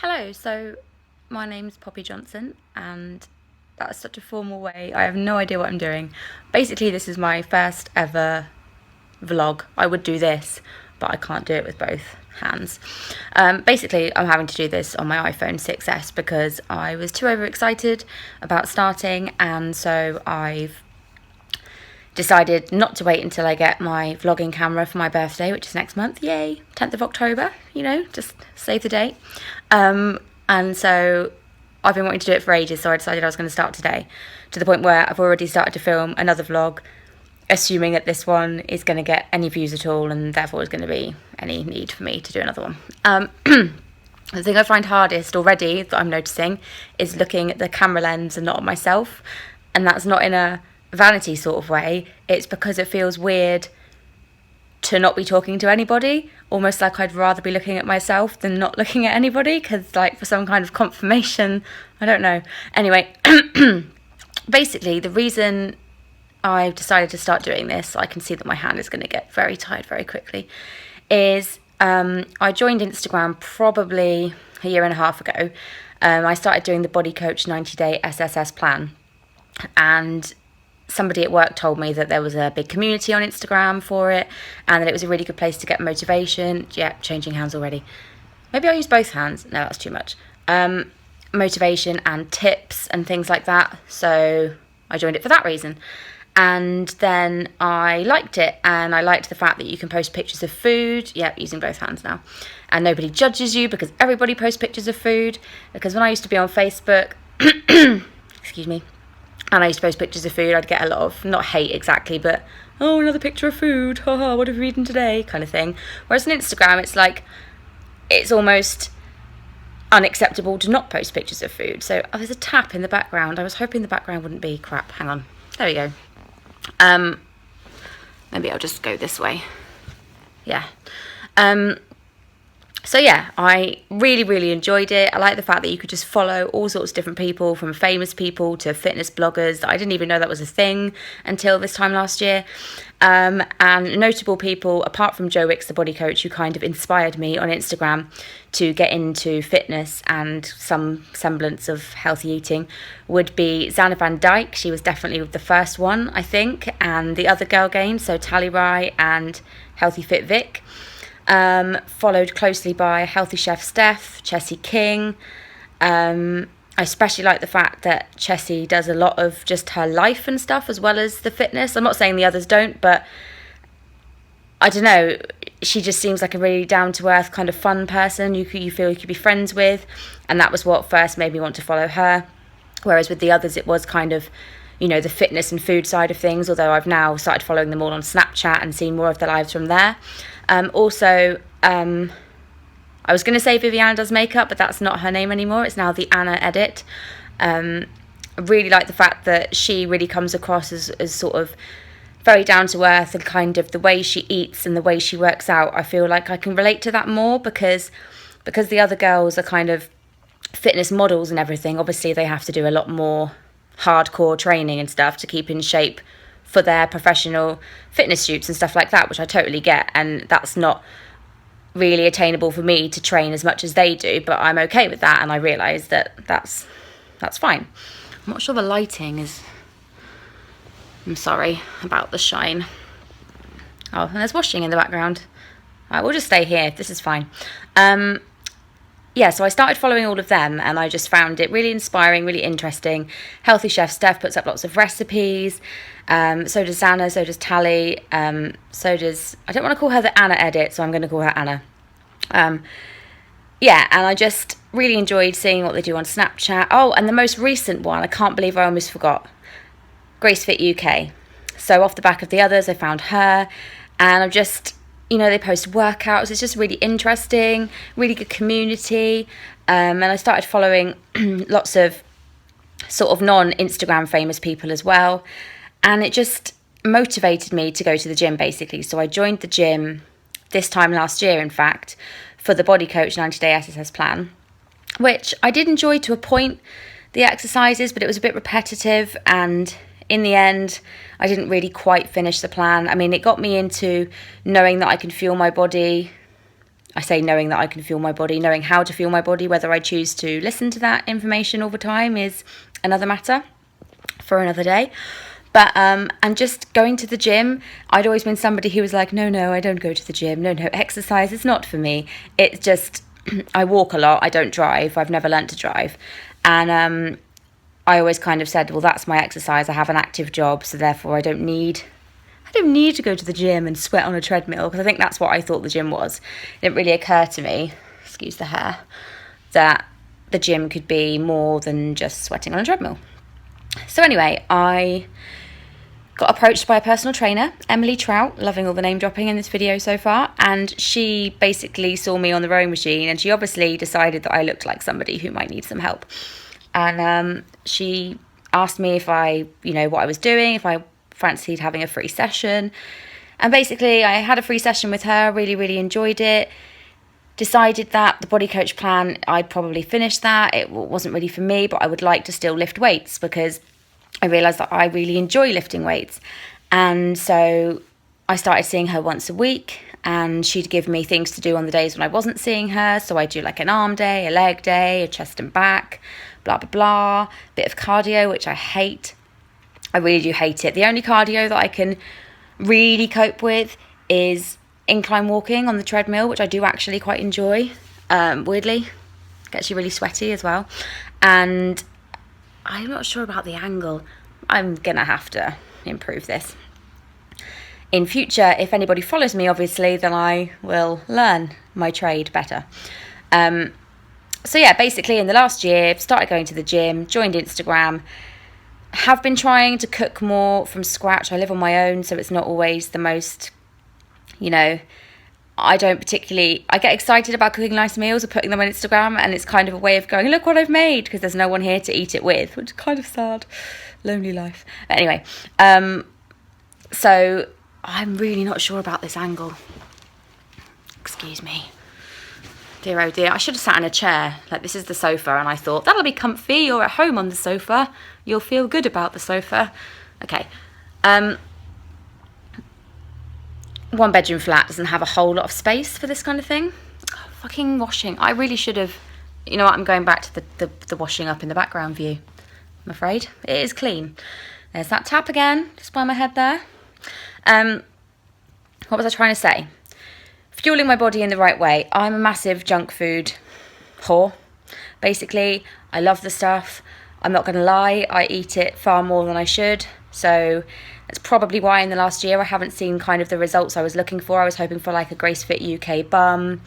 Hello, so my name's Poppy Johnson, and that's such a formal way. I have no idea what I'm doing. Basically, this is my first ever vlog. I would do this, but I can't do it with both hands. Basically, I'm having to do this on my iPhone 6S because I was too overexcited about starting, and so I've decided not to wait until I get my vlogging camera for my birthday, which is next month. Yay, 10th of October, just save the date. And so I've been wanting to do it for ages, so I decided I was going to start today, to the point where I've already started to film another vlog, assuming that this one is going to get any views at all, and therefore is going to be any need for me to do another one. The thing I find hardest already, that I'm noticing, is looking at the camera lens and not at myself. And that's not in a vanity sort of way. It's because it feels weird to not be talking to anybody, almost like I'd rather be looking at myself than not looking at anybody, because for some kind of confirmation, I don't know. Anyway, basically the reason I've decided to start doing this, I can see that my hand is going to get very tired very quickly, is I joined Instagram probably a year and a half ago. I started doing the Body Coach 90-day SSS plan, and somebody at work told me that there was a big community on Instagram for it, and that it was a really good place to get motivation. Yeah, changing hands already. Maybe I'll use both hands. No, that's too much. Motivation and tips and things like that. So I joined it for that reason. And then I liked it, and I liked the fact that you can post pictures of food. Yep, using both hands now. And nobody judges you because everybody posts pictures of food. Because when I used to be on Facebook, excuse me, and I used to post pictures of food, I'd get a lot of, not hate exactly, but, oh, another picture of food, haha, what have you eaten today, kind of thing. Whereas on Instagram, it's almost unacceptable to not post pictures of food. So there's a tap in the background. I was hoping the background wouldn't be crap. Hang on. There we go. Maybe I'll just go this way. Yeah. So yeah, I really, really enjoyed it. I like the fact that you could just follow all sorts of different people, from famous people to fitness bloggers. I didn't even know that was a thing until this time last year. And notable people, apart from Joe Wicks, the body coach, who kind of inspired me on Instagram to get into fitness and some semblance of healthy eating, would be Zanna Van Dyke. She was definitely the first one, I think. And the other Girl Gains, so Tally Rye and Healthy Fit Vic. Followed closely by Healthy Chef Steph, Chessie King. I especially like the fact that Chessie does a lot of just her life and stuff as well as the fitness. I'm not saying the others don't, but I don't know, she just seems like a really down-to-earth kind of fun person you feel you could be friends with, and that was what first made me want to follow her. Whereas with the others, it was kind of, the fitness and food side of things, although I've now started following them all on Snapchat and seen more of their lives from there. I was going to say Viviana does makeup, but that's not her name anymore. It's now the Anna Edit. I really like the fact that she really comes across as sort of very down to earth, and kind of the way she eats and the way she works out. I feel like I can relate to that more because the other girls are kind of fitness models and everything. Obviously, they have to do a lot more hardcore training and stuff to keep in shape for their professional fitness shoots and stuff like that, which I totally get, and that's not really attainable for me to train as much as they do, but I'm okay with that, and I realise that that's fine. I'm not sure the lighting is... I'm sorry about the shine. Oh, and there's washing in the background. All right, we'll just stay here. This is fine. Yeah, so I started following all of them, and I just found it really inspiring, really interesting. Healthy Chef Steph puts up lots of recipes. So does Zanna, so does Tally, so does... I don't want to call her the Anna Edit, so I'm going to call her Anna. Yeah, and I just really enjoyed seeing what they do on Snapchat. Oh, and the most recent one, I can't believe I almost forgot. Grace Fit UK. So off the back of the others, I found her, and I'm just... they post workouts. It's just really interesting, really good community. And I started following lots of sort of non-Instagram famous people as well. And it just motivated me to go to the gym, basically. So I joined the gym this time last year, in fact, for the Body Coach 90-day SSS plan, which I did enjoy to a point, the exercises, but it was a bit repetitive, and in the end, I didn't really quite finish the plan. I mean, it got me into knowing that I can feel my body I say knowing that I can feel my body, knowing how to feel my body. Whether I choose to listen to that information all the time is another matter for another day. But and just going to the gym, I'd always been somebody who was like, no, I don't go to the gym. No, exercise is not for me. It's just, I walk a lot. I don't drive. I've never learnt to drive. And I always kind of said, well, that's my exercise. I have an active job, so therefore I don't need to go to the gym and sweat on a treadmill, because I think that's what I thought the gym was. It didn't really occur to me, excuse the hair, that the gym could be more than just sweating on a treadmill. So anyway, I got approached by a personal trainer, Emily Trout, loving all the name dropping in this video so far, and she basically saw me on the rowing machine, and she obviously decided that I looked like somebody who might need some help. And she asked me if I, what I was doing, if I fancied having a free session. And basically I had a free session with her, really enjoyed it. Decided that the body coach plan, I'd probably finish that. It wasn't really for me, but I would like to still lift weights, because I realised that I really enjoy lifting weights. And so I started seeing her once a week, and she'd give me things to do on the days when I wasn't seeing her. So I'd do like an arm day, a leg day, a chest and back, blah, blah, blah, bit of cardio, which I hate. I really do hate it. The only cardio that I can really cope with is incline walking on the treadmill, which I do actually quite enjoy. Weirdly, gets you really sweaty as well. And I'm not sure about the angle. I'm gonna have to improve this. In future, if anybody follows me, obviously, then I will learn my trade better. So yeah, basically in the last year, started going to the gym, joined Instagram, have been trying to cook more from scratch. I live on my own, so it's not always the most, I get excited about cooking nice meals and putting them on Instagram, and it's kind of a way of going, look what I've made, because there's no one here to eat it with, which is kind of sad. Lonely life. But anyway, so I'm really not sure about this angle. Excuse me. Dear oh dear, I should have sat in a chair. Like, this is the sofa, and I thought, that'll be comfy. You're at home on the sofa. You'll feel good about the sofa. Okay. One bedroom flat doesn't have a whole lot of space for this kind of thing. Oh, fucking washing. I really should have, I'm going back to the washing up in the background view, I'm afraid. It is clean. There's that tap again, just by my head there. What was I trying to say? Fueling my body in the right way. I'm a massive junk food whore. Basically, I love the stuff. I'm not going to lie, I eat it far more than I should. So that's probably why in the last year I haven't seen kind of the results I was looking for. I was hoping for like a Grace Fit UK bum,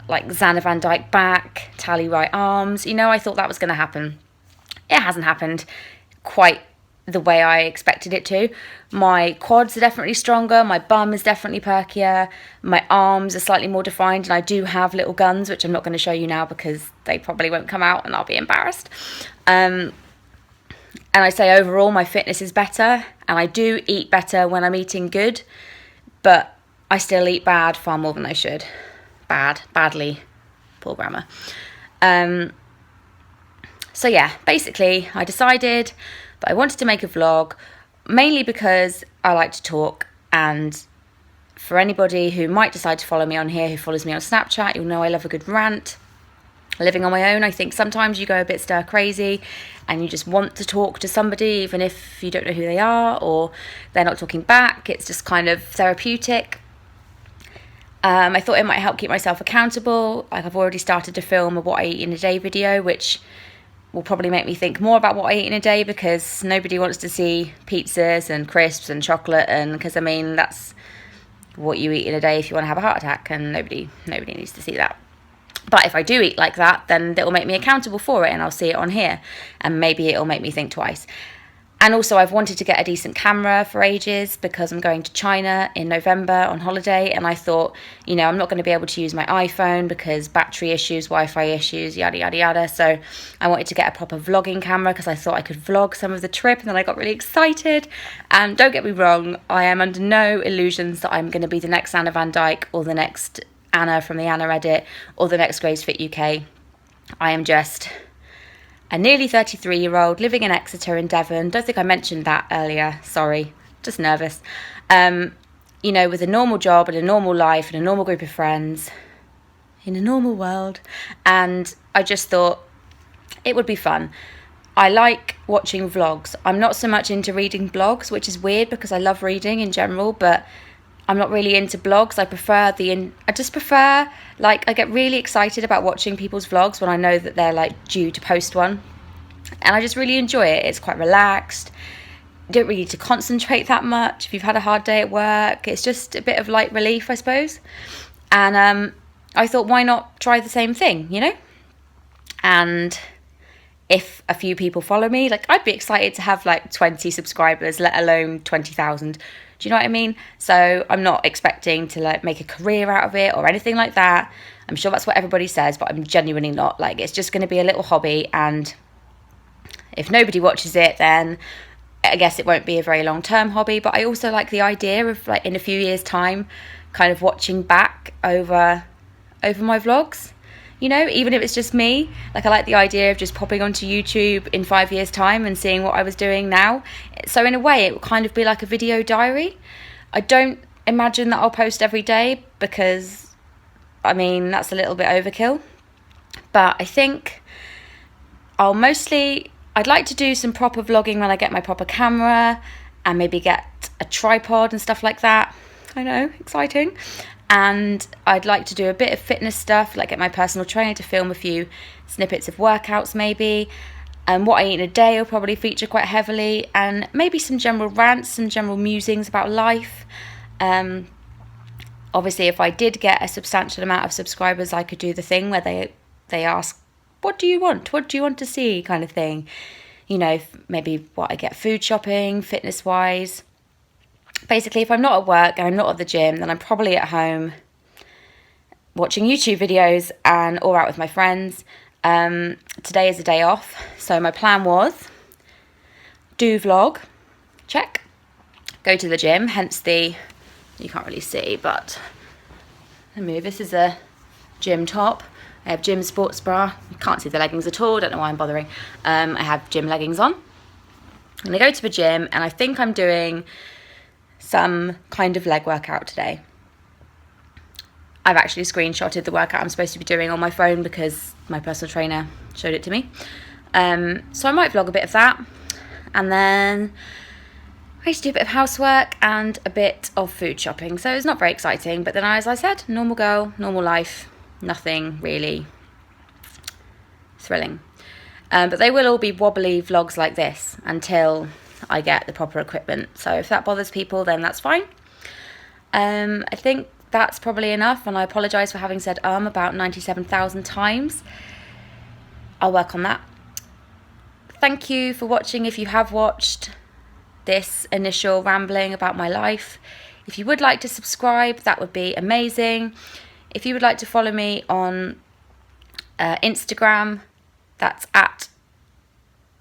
like Zanna Van Dyke back, Tally right arms. I thought that was going to happen. It hasn't happened quite the way I expected it to. My quads are definitely stronger, my bum is definitely perkier, my arms are slightly more defined, and I do have little guns, which I'm not going to show you now because they probably won't come out and I'll be embarrassed. And I say overall my fitness is better, and I do eat better when I'm eating good, but I still eat bad far more than I should. Badly, poor grammar. So yeah, basically I decided that I wanted to make a vlog, mainly because I like to talk, and for anybody who might decide to follow me on here, who follows me on Snapchat, you'll know I love a good rant. Living on my own, I think sometimes you go a bit stir crazy and you just want to talk to somebody, even if you don't know who they are or they're not talking back. It's just kind of therapeutic. I thought it might help keep myself accountable. Like, I've already started to film a what I eat in a day video, which will probably make me think more about what I eat in a day, because nobody wants to see pizzas and crisps and chocolate, and because that's what you eat in a day if you want to have a heart attack, and nobody needs to see that. But if I do eat like that, then that will make me accountable for it, and I'll see it on here, and maybe it'll make me think twice. And also, I've wanted to get a decent camera for ages, because I'm going to China in November on holiday, and I thought, I'm not going to be able to use my iPhone because battery issues, Wi-Fi issues, yada, yada, yada. So I wanted to get a proper vlogging camera because I thought I could vlog some of the trip, and then I got really excited. And don't get me wrong, I am under no illusions that I'm going to be the next Zanna Van Dyke or the next Anna from the Anna Edit or the next Grace Fit UK. I am just a nearly 33-year-old living in Exeter in Devon. Don't think I mentioned that earlier. Sorry, just nervous. With a normal job and a normal life and a normal group of friends. in a normal world, and I just thought it would be fun. I like watching vlogs. I'm not so much into reading blogs, which is weird because I love reading in general, but I'm not really into blogs. I just prefer, like, I get really excited about watching people's vlogs when I know that they're like due to post one. And I just really enjoy it. It's quite relaxed. You don't really need to concentrate that much. If you've had a hard day at work, it's just a bit of light relief, I suppose. And I thought, why not try the same thing, you know? And if a few people follow me, like, I'd be excited to have like 20 subscribers, let alone 20,000. Do you know what I mean? So I'm not expecting to like make a career out of it or anything like that. I'm sure that's what everybody says, but I'm genuinely not. Like, it's just going to be a little hobby, and if nobody watches it, then I guess it won't be a very long-term hobby. But I also like the idea of, like, in a few years' time, kind of watching back over my vlogs. You know, even if it's just me, like, I like the idea of just popping onto YouTube in 5 years' time and seeing what I was doing now. So in a way, it will kind of be like a video diary. I don't imagine that I'll post every day because, I mean, that's a little bit overkill. But I think I'd like to do some proper vlogging when I get my proper camera and maybe get a tripod and stuff like that. I know, exciting. And I'd like to do a bit of fitness stuff, like get my personal trainer to film a few snippets of workouts maybe. And what I eat in a day will probably feature quite heavily, and maybe some general rants, some general musings about life. Obviously, if I did get a substantial amount of subscribers, I could do the thing where they ask, what do you want? What do you want to see? Kind of thing. You know, maybe what I get food shopping, fitness-wise. Basically, if I'm not at work and I'm not at the gym, then I'm probably at home watching YouTube videos or out with my friends. Today is a day off, so my plan was do vlog, check, go to the gym, hence you can't really see, but let me move. This is a gym top. I have gym sports bra. You can't see the leggings at all, don't know why I'm bothering. I have gym leggings on. I'm going to go to the gym, and I think I'm doing some kind of leg workout today. I've actually screenshotted the workout I'm supposed to be doing on my phone because my personal trainer showed it to me. So I might vlog a bit of that, and then I used to do a bit of housework and a bit of food shopping. So it's not very exciting, but then, as I said, normal girl, normal life, nothing really thrilling. But they will all be wobbly vlogs like this until I get the proper equipment. So if that bothers people, then that's fine. I think that's probably enough, and I apologise for having said about 97,000 times. I'll work on that. Thank you for watching if you have watched this initial rambling about my life. If you would like to subscribe, that would be amazing. If you would like to follow me on Instagram, that's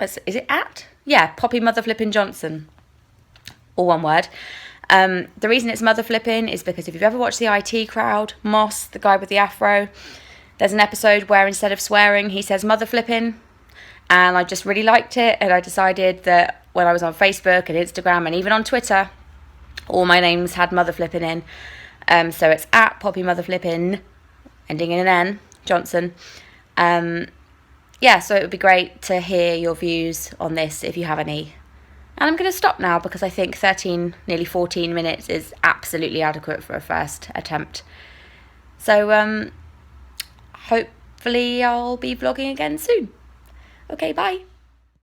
is it at? Yeah, Poppy Mother Flippin' Johnson, all one word. The reason it's mother flipping is because if you've ever watched the IT Crowd, Moss, the guy with the afro, there's an episode where instead of swearing, he says mother flipping, and I just really liked it, and I decided that when I was on Facebook and Instagram and even on Twitter, all my names had mother flipping in. So it's at Poppy Mother Flippin', ending in an N, Johnson. Yeah, so it would be great to hear your views on this if you have any. And I'm going to stop now because I think 13, nearly 14 minutes is absolutely adequate for a first attempt. So hopefully I'll be vlogging again soon. Okay, bye.